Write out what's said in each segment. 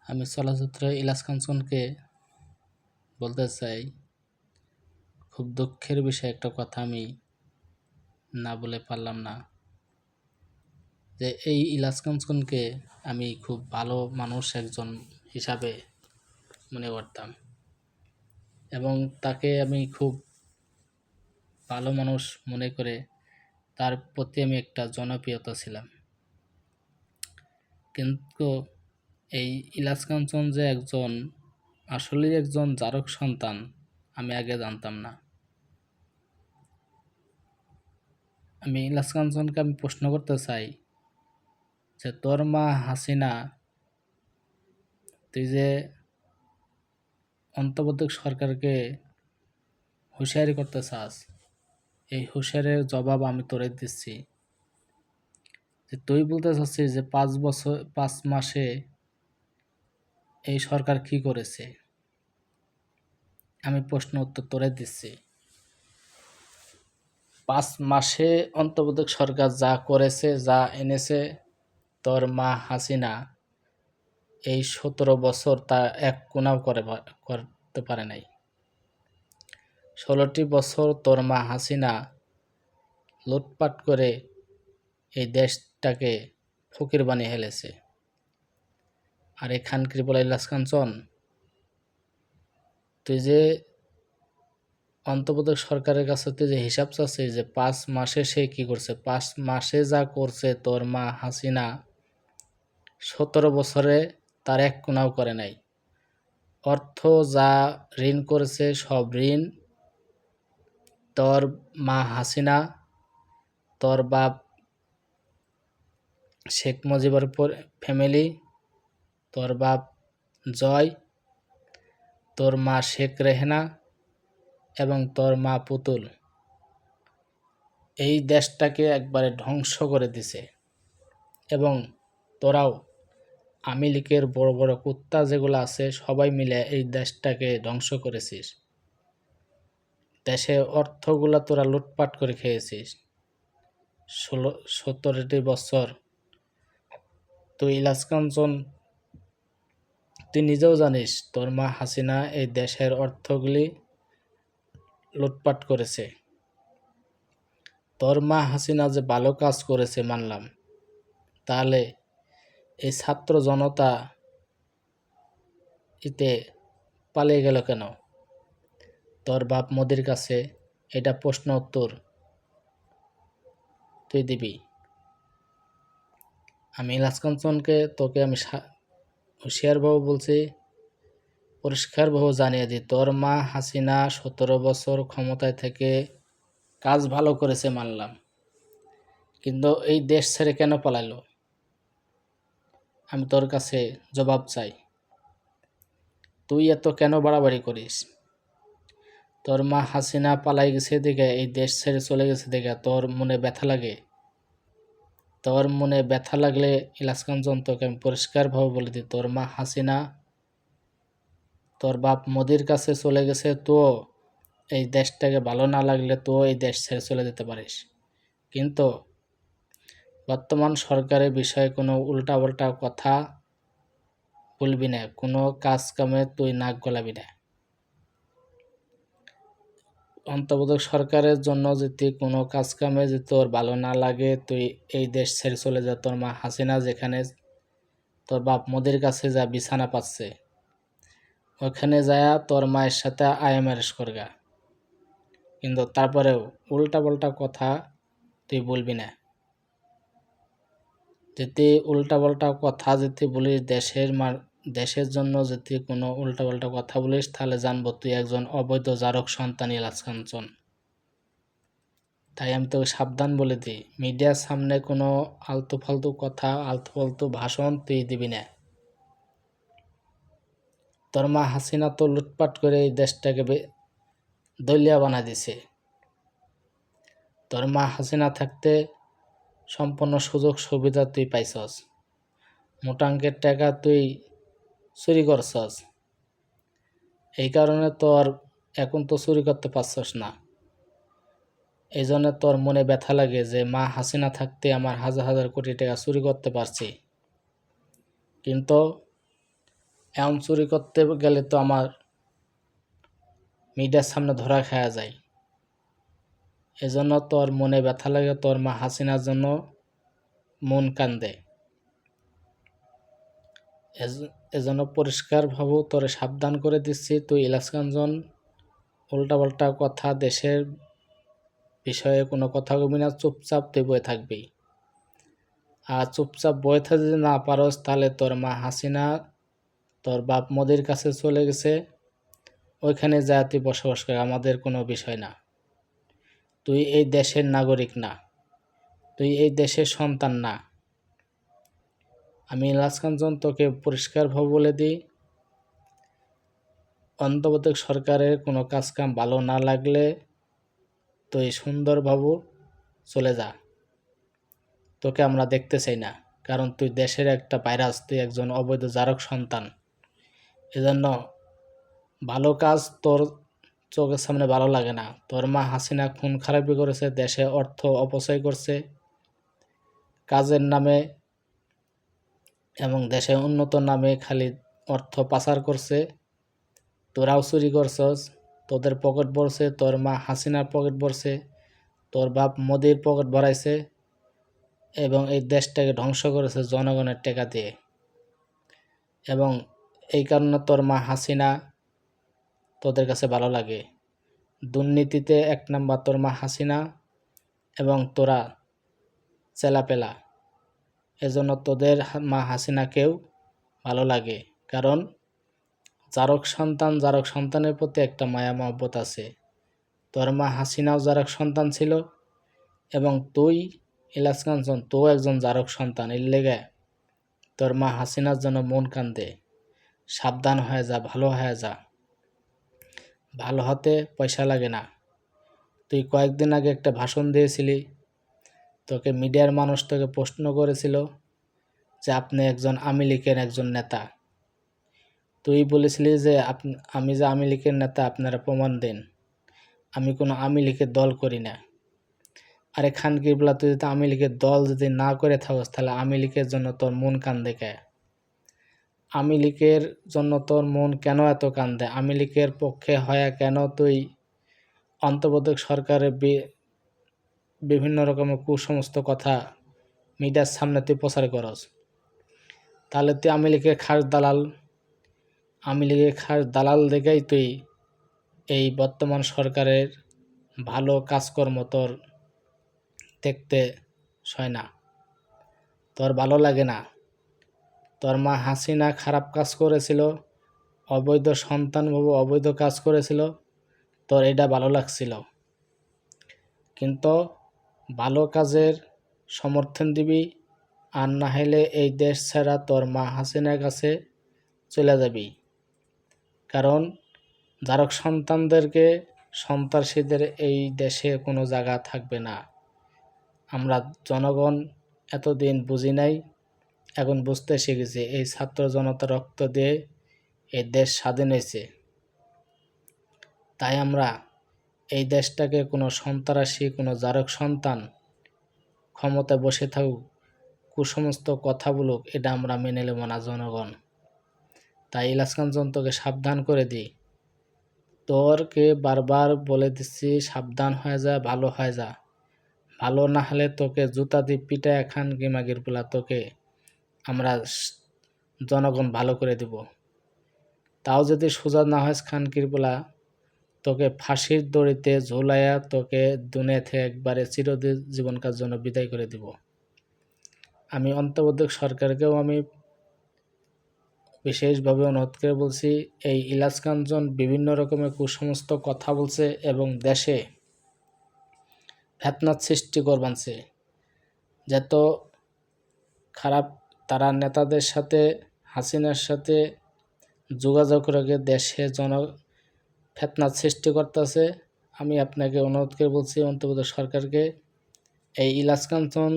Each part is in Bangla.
আমি চলচ্চিত্র ইলিয়াস কাঞ্চনকে বলতে চাই, খুব দুঃখের বিষয় একটা কথা আমি না বলে পারলাম না, যে এই ইলিয়াস কাঞ্চনকে আমি খুব ভালো মানুষ একজন হিসাবে মনে করতাম এবং তাকে আমি খুব ভালো মানুষ মনে করে তার প্রতি আমি একটা জনপ্রিয়তা ছিলাম। কিন্তু এই ইলিয়াস কাঞ্চন যে একজন আসলেই একজন জারক সন্তান আমি আগে জানতাম না। আমি ইলিয়াস কাঞ্চনকে আমি প্রশ্ন করতে চাই যে তোর মা হাসিনা, তুই যে অন্তর্বর্তী সরকারকে হুঁশিয়ারি করতে চাস, এই হুঁশিয়ারির জবাব আমি তোরে দিচ্ছি। যে তুই বলতে চাচ্ছিস যে 5 মাসে এই সরকার কি করেছে, আমি প্রশ্ন উত্তর তোরে দিচ্ছি। 5 মাসে অন্তর্বর্তী সরকার যা করেছে, যা এনেছে, তোর মা হাসিনা এই 17 বছর তা এক কোনাও করতে পারে নাই। 16টি বছর তোর মা হাসিনা লুটপাট করে এই দেশটাকে ফকির বানিয়ে ফেলেছে। আর এখান কৃপলা ইলিয়াস কাঞ্চন, তুই যে অন্তর্বর্তী সরকারের কাছে তুই যে হিসাব চাচ্ছিস যে 5 মাসে সে কি করছে, 5 মাসে যা করছে তোর মা হাসিনা 17 বছরে তার এক কোনাও করে নাই। অর্থ যা ঋণ করেছে সব ঋণ তোর মা হাসিনা, তোর বাপ শেখ মুজিবুর ফ্যামিলি, তোর বাপ জয়, তোর মা শেখ রেহেনা এবং তোর মা পুতুল এই দেশটাকে একবারে ধ্বংস করে দিছে। এবং তোরাও আওয়ামী লীগের বড় বড় কুত্তা যেগুলো আছে সবাই মিলে এই দেশটাকে ধ্বংস করেছিস। দেশে অর্থগুলা তোরা লুটপাট করে খেয়েছিস। 17টি বছর তুই ইলিয়াস কাঞ্চন, তুই নিজেও জানিস তোর মা হাসিনা এই দেশের অর্থগুলি লুটপাট করেছে। তোর মা হাসিনা যে ভালো কাজ করেছে মানলাম, তাহলে এই ছাত্র জনতা এতে পালিয়ে গেল কেন? তোর বাপ মোদির কাছে এটা প্রশ্ন উত্তর তুই দিবি। আমি ইলিয়াস কাঞ্চনকে তোকে আমি হুঁশিয়ারভাবে বলছি, পরিষ্কারভাবে জানিয়ে দিই, তোর মা হাসিনা 17 বছর ক্ষমতায় থেকে কাজ ভালো করেছে মানলাম, কিন্তু এই দেশ ছেড়ে কেন পালাইলো? আমি তোর কাছে জবাব চাই। তুই এত কেন বাড়াবাড়ি করিস? তোর মা হাসিনা পালাই গেছে দেখে, এই দেশ ছেড়ে চলে গেছে দেখে তোর মনে ব্যথা লাগে? তোর মনে ব্যথা লাগলে ইলিয়াস কাঞ্চন তোকে আমি পরিষ্কারভাবে বলে দিই, তোর মা হাসিনা তোর বাপ মোদির কাছে চলে গেছে, তো এই দেশটাকে ভালো না লাগলে তো এই দেশ ছেড়ে চলে যেতে পারিস, কিন্তু বর্তমান সরকারের বিষয়ে কোনো উল্টাপাল্টা কথা বলবি না, কোনো কাজ কামে তুই নাক গলাবি না। অন্তর্বর্তী সরকারের জন্য যদি কোনো কাজ কামে যদি তোর ভালো না লাগে, তুই এই দেশ ছেড়ে চলে যা। তোর মা হাসিনা যেখানে তোর বাপ মোদির কাছে যা বিছানা পাচ্ছে, ওখানে যায় তোর মায়ের সাথে আয়া ম্যারেজ করগা, কিন্তু তারপরেও উল্টাপাল্টা কথা তুই বলবি না। যদি উল্টাপাল্টা কথা যদি বলিস, দেশের জন্য যদি কোনো উল্টাপাল্টা কথা বলিস, তাহলে জানবো তুই একজন অবৈধ জারক সন্তান ইলিয়াস কাঞ্চন। তাই আমি তোকে সাবধান বলে দিই, মিডিয়ার সামনে কোনো আলতু ফালতু কথা, আলতু ফালতু ভাষণ তুই দিবি না। তোর মা হাসিনা তো লুটপাট করে এই দেশটাকে দলিয়া বানা দিছে। তোর মা হাসিনা থাকতে সম্পূর্ণ সুযোগ সুবিধা তুই পাইছস, মোটাঙ্কের টাকা তুই চুরি করছস, এই কারণে তোর এখন তো চুরি করতে পারছস না। এই জন্য তোর মনে ব্যথা লাগে যে মা হাসিনা থাকতে আমার হাজার হাজার কোটি টাকা চুরি করতে পারছি, কিন্তু এখন চুরি করতে গেলে তো আমার মিডিয়ার সামনে ধরা খাওয়া যায়। এজন্য তোর মনে ব্যথা লাগে, তোর মা হাসিনার জন্য মন কান্দে। এজন্য পরিষ্কার ভাবো, তোরে সাবধান করে দিচ্ছি, তুই ইলাসকাঞ্চন উল্টাপাল্টা কথা, দেশের বিষয়ে কোনো কথা কবি না, চুপচাপ তুই বয়ে থাকবি। আর চুপচাপ বয়ে থাকতে যদি না পারস, তাহলে তোর মা হাসিনা তোর বাপ মোদির কাছে চলে গেছে, ওইখানে যা তুই বসবাস করে, আমাদের কোনো বিষয় না। তুই এই দেশের নাগরিক না, তুই এই দেশের সন্তান না। আমি ইলাসকাঞ্চন তোকে পরিষ্কারভাবে বলে দিই, অন্তর্বর্তী সরকারের কোনো কাজকাম ভালো না লাগলে তুই সুন্দরভাবে চলে যা, তোকে আমরা দেখতে চাই না। কারণ তুই দেশের একটা ভাইরাস, তুই একজন অবৈধ জারক সন্তান। এজন্য ভালো কাজ তোর চোখের সামনে ভালো লাগে না। তোর মা হাসিনা খুন খারাপি করেছে, দেশে অর্থ অপচয় করছে কাজের নামে এবং দেশে উন্নত নামে খালি অর্থ পাচার করছে। তোরাও চুরি করছস, তোদের পকেট ভরছে, তোর মা হাসিনার পকেট ভরছে, তোর বাপ মোদির পকেট ভরাইছে এবং এই দেশটাকে ধ্বংস করেছে জনগণের টাকা দিয়ে। এবং এই কারণে তোর মা হাসিনা তোদের কাছে ভালো লাগে। দুর্নীতিতে এক নাম্বার তোর মা হাসিনা এবং তোরা চেলাপেলা, এজন্য তোদের মা হাসিনাকেও ভালো লাগে। কারণ জারক সন্তানের প্রতি একটা মায়া মহব্বত আছে। তোর মা হাসিনাও জারক সন্তান ছিল এবং তুই ইলাসকাঞ্চন তুই একজন জারক সন্তান। এর লেগে তোর মা হাসিনার জন্য মন কান্দে। সাবধান হয়ে যা, ভালো হয়ে যা। ভালো হতে পয়সা লাগে না। তুই কয়েকদিন আগে একটা ভাষণ দিয়েছিলি, তোকে মিডিয়ার মানুষ তোকে প্রশ্ন করেছিল যে আপনি একজন আওয়ামী লীগের একজন নেতা। তুই বলেছিলি যে আমি যে আওয়ামী লীগের নেতা, আপনারা প্রমাণ দেন। আমি কোনো আওয়ামী লীগের দল করি না। আরে খানকিরবেলা, তুই যদি আওয়ামী লীগের দল যদি না করে থাকস, তাহলে আওয়ামী লীগের জন্য তোর মন কান্দে কে? আওয়ামী লীগের জন্য তোর মন কেন এত কান্দে? আওয়ামী লীগের পক্ষে হয় কেন তুই অন্তর্বর্তী সরকারের বিভিন্ন রকমের কুসমস্ত কথা মিডিয়ার সামনে তুই প্রচার করস? তাহলে তুই আওয়ামী লীগের খাস দালাল। আওয়ামী লীগের খাস দালাল দেখেই তুই এই বর্তমান সরকারের ভালো কাজকর্ম তোর দেখতে সয় না, তোর ভালো লাগে না। তোর মা হাসিনা খারাপ কাজ করেছিল, অবৈধ সন্তানভাবে অবৈধ কাজ করেছিল, তোর এটা ভালো লাগছিল। কিন্তু ভালো কাজের সমর্থন দিবি, আর না হলে এই দেশ ছাড়া তোর মা হাসিনার কাছে চলে যাবি। কারণ জারক সন্তানদেরকে, সন্ত্রাসীদের এই দেশে কোনো জায়গা থাকবে না। আমরা জনগণ এতদিন বুঝি নাই, এখন বুঝতে শিখেছি। এই ছাত্র জনতা রক্ত দিয়ে এই দেশ স্বাধীন হয়েছে। তাই আমরা এই দেশটাকে কোনো সন্ত্রাসী, কোনো জারক সন্তান ক্ষমতায় বসে থাকুক, কুসমস্ত কথা বলুক, এটা আমরা মেনে নেব না জনগণ। তাই ইলাসকাঞ্চন তোকে সাবধান করে দিই, তোরকে বারবার বলে দিচ্ছি সাবধান হয়ে যা, ভালো হয়ে যা। ভালো না হলে তোকে জুতা দিয়ে পিটায় খানকি মাগির পোলা, তোকে আমরা জনগণ ভালো করে দিব। তাও যদি সোজা না হয় খানকির পোলা, তোকে ফাঁসির দড়িতে ঝোলাইয়া তোকে দুনিয়া থেকে একবারে চিরজীবনকার জন্য বিদায় করে দিব। আমি অন্তর্বর্তী সরকারকেও আমি বিশেষভাবে অনুরোধ করে বলছি, এই ইলাসকাঞ্চন বিভিন্ন রকমের কুসমস্ত কথা বলছে এবং দেশে ফেতনার সৃষ্টি করবানছে। যত খারাপ তারা নেতাদের সাথে, হাসিনার সাথে যোগাযোগ রেখে দেশে ফেতনার সৃষ্টি করতেছে। আমি আপনাকে অনুরোধ করে বলছি, অন্তর্বর্তী সরকারকে, এই ইলাসকাঞ্চন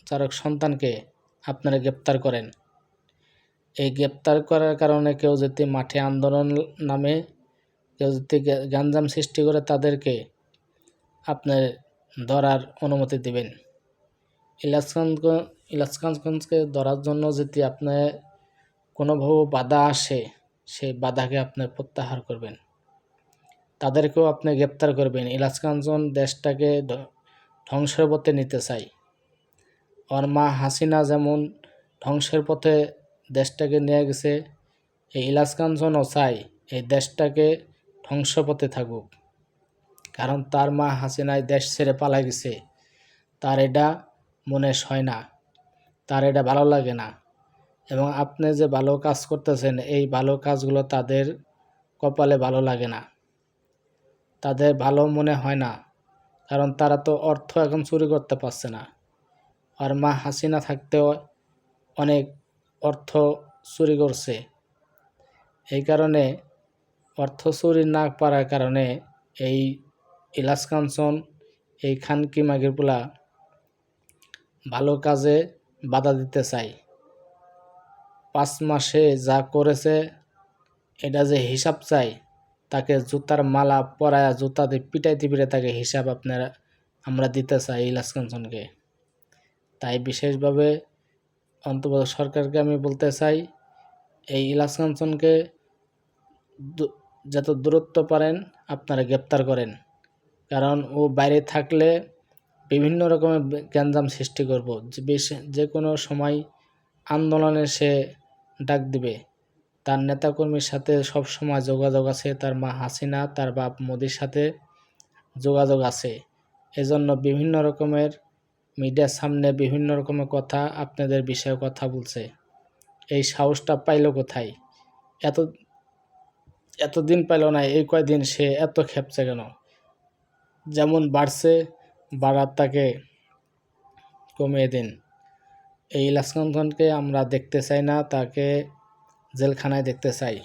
জারক সন্তানকে আপনারা গ্রেপ্তার করেন। এই গ্রেপ্তার করার কারণে কেউ যদি মাঠে আন্দোলন নামে, কেউ যদি গ্যাঞ্জাম সৃষ্টি করে, তাদেরকে আপনার ধরার অনুমতি দেবেন। ইলাসকাঞ্চকে ধরার জন্য যদি আপনার কোনোভাবে বাধা আসে, সেই বাধাকে আপনি প্রত্যাহার করবেন, তাদেরকেও আপনি গ্রেপ্তার করবেন। ইলিয়াস কাঞ্চন দেশটাকে ধ্বংসের পথে নিতে চায়। ওর মা হাসিনা যেমন ধ্বংসের পথে দেশটাকে নিয়ে গেছে, এই ইলিয়াস কাঞ্চনও চায় এই দেশটাকে ধ্বংসপথে থাকুক। কারণ তার মা হাসিনায় দেশ ছেড়ে পালা গেছে, তার এটা মনে সয় না, তার এটা ভালো লাগে না। এবং আপনি যে ভালো কাজ করতেছেন, এই ভালো কাজগুলো তাদের কপালে ভালো লাগে না, তাদের ভালো মনে হয় না। কারণ তারা তো অর্থ এখন চুরি করতে পারছে না। আর মা হাসিনা থাকতেও অনেক অর্থ চুরি করছে। এই কারণে অর্থ চুরি না পারার কারণে এই ইলিয়াস কাঞ্চন, এই খানকি মাগিরপুলা ভালো কাজে বাধা দিতে চায়। 5 মাসে যা করেছে এটা যে হিসাব চাই, তাকে জুতার মালা পরায়া জুতা দিয়ে পিটাইতে পিটাই তাকে হিসাব আমরা দিতে চাই ইলিয়াস কাঞ্চনকে। তাই বিশেষভাবে অন্তর্বর্তী সরকারকে আমি বলতে চাই, এই ইলিয়াস কাঞ্চনকে যত দূরত্ব পারেন আপনারা গ্রেপ্তার করেন। কারণ ও বাইরে থাকলে বিভিন্ন রকমের গ্যাঞ্জাম সৃষ্টি করব, যে কোনো সময় আন্দোলনে সে ডাক দিবে। তার নেতাকর্মীর সাথে সব সময় যোগাযোগ আছে, তার মা হাসিনা, তার বাপ মোদির সাথে যোগাযোগ আছে। এজন্য বিভিন্ন রকমের মিডিয়ার সামনে বিভিন্ন রকমের কথা, আপনাদের বিষয়ে কথা বলছে। এই সাহসটা পাইল কোথায়? এতদিন পাইল না, এই কয়দিন সে এত খেপছে কেন? যেমন বাড়ছে বাড়ার তাকে কমিয়ে দিন। এই ইলিয়াস কাঞ্চনকে আমরা দেখতে চাই না, তাকে জেলখানায় দেখতে চাই।